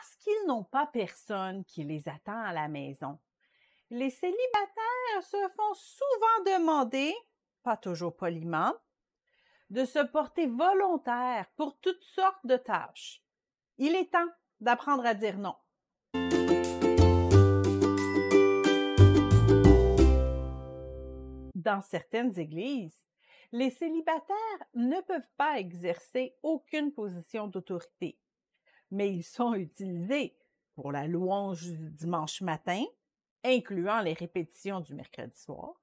parce qu'ils n'ont pas personne qui les attend à la maison. Les célibataires se font souvent demander, pas toujours poliment, de se porter volontaire pour toutes sortes de tâches. Il est temps d'apprendre à dire non. Dans certaines églises, les célibataires ne peuvent pas exercer aucune position d'autorité, mais ils sont utilisés pour la louange du dimanche matin, incluant les répétitions du mercredi soir,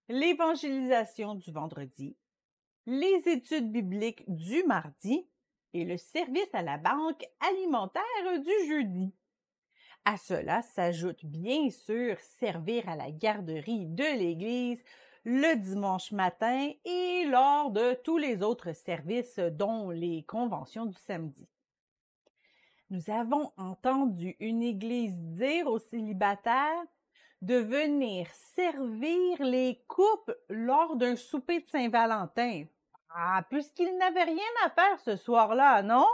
l'évangélisation du vendredi, les études bibliques du mardi et le service à la banque alimentaire du jeudi. À cela s'ajoute bien sûr servir à la garderie de l'Église le dimanche matin et lors de tous les autres services, dont les conventions du samedi. Nous avons entendu une Église dire aux célibataires de venir servir les couples lors d'un souper de Saint-Valentin. Ah, puisqu'ils n'avaient rien à faire ce soir-là, non?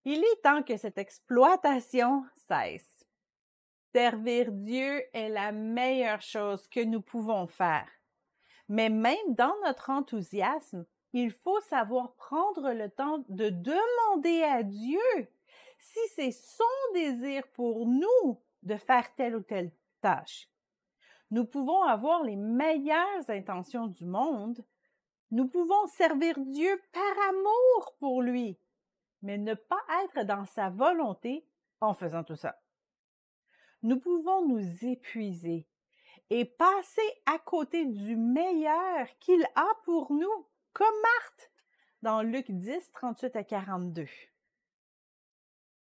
Il est temps que cette exploitation cesse. Servir Dieu est la meilleure chose que nous pouvons faire. Mais même dans notre enthousiasme, il faut savoir prendre le temps de demander à Dieu si c'est son désir pour nous de faire telle ou telle tâche. Nous pouvons avoir les meilleures intentions du monde, nous pouvons servir Dieu par amour pour lui, mais ne pas être dans sa volonté en faisant tout ça. Nous pouvons nous épuiser et passer à côté du meilleur qu'il a pour nous, comme Marthe, dans Luc 10, 38 à 42.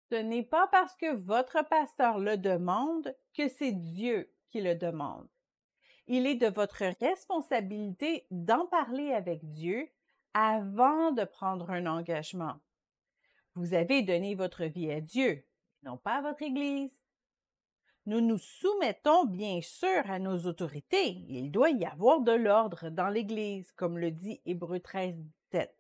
Ce n'est pas parce que votre pasteur le demande que c'est Dieu qui le demande. Il est de votre responsabilité d'en parler avec Dieu avant de prendre un engagement. Vous avez donné votre vie à Dieu, non pas à votre Église. Nous nous soumettons bien sûr à nos autorités. Il doit y avoir de l'ordre dans l'Église, comme le dit Hébreux 13, 17.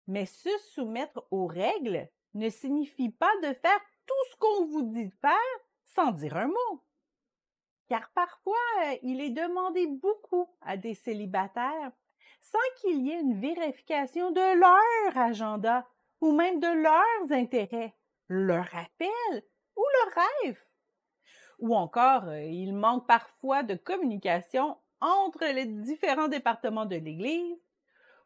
Mais se soumettre aux règles ne signifie pas de faire tout ce qu'on vous dit de faire sans dire un mot. Car parfois, il est demandé beaucoup à des célibataires sans qu'il y ait une vérification de leur agenda ou même de leurs intérêts, leur appel ou leur rêve. Ou encore, il manque parfois de communication entre les différents départements de l'Église,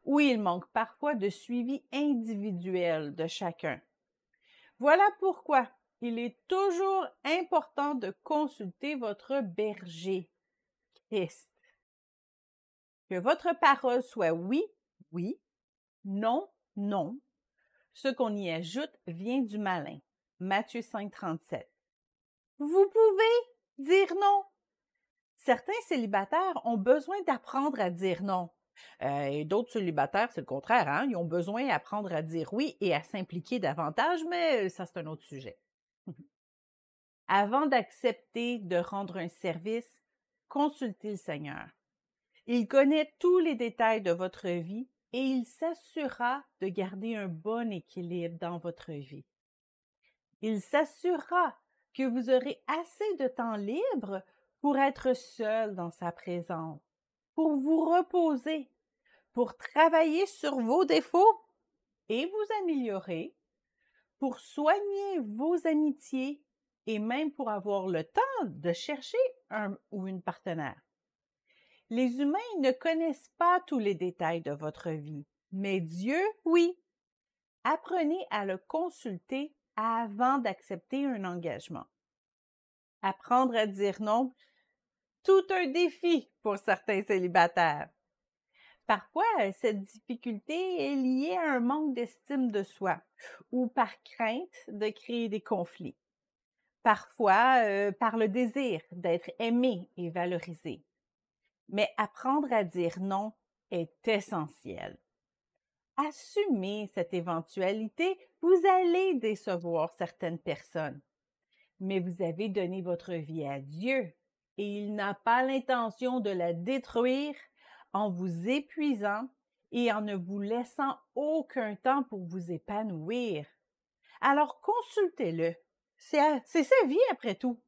ou il manque parfois de suivi individuel de chacun. Voilà pourquoi il est toujours important de consulter votre berger, Christ. Que votre parole soit oui, oui, non, non. Ce qu'on y ajoute vient du malin. Matthieu 5, 37. Vous pouvez dire non. Certains célibataires ont besoin d'apprendre à dire non. Et d'autres célibataires, c'est le contraire, hein? Ils ont besoin d'apprendre à dire oui et à s'impliquer davantage, mais ça, c'est un autre sujet. Avant d'accepter de rendre un service, consultez le Seigneur. Il connaît tous les détails de votre vie et il s'assurera de garder un bon équilibre dans votre vie. Il s'assurera que vous aurez assez de temps libre pour être seul dans sa présence, pour vous reposer, pour travailler sur vos défauts et vous améliorer, pour soigner vos amitiés et même pour avoir le temps de chercher un ou une partenaire. Les humains ne connaissent pas tous les détails de votre vie, mais Dieu, oui. Apprenez à le consulter avant d'accepter un engagement. Apprendre à dire non, tout un défi pour certains célibataires. Parfois, cette difficulté est liée à un manque d'estime de soi ou par crainte de créer des conflits. Parfois, par le désir d'être aimé et valorisé. Mais apprendre à dire non est essentiel. Assumez cette éventualité, vous allez décevoir certaines personnes. Mais vous avez donné votre vie à Dieu et il n'a pas l'intention de la détruire en vous épuisant et en ne vous laissant aucun temps pour vous épanouir. Alors consultez-le. C'est sa vie après tout.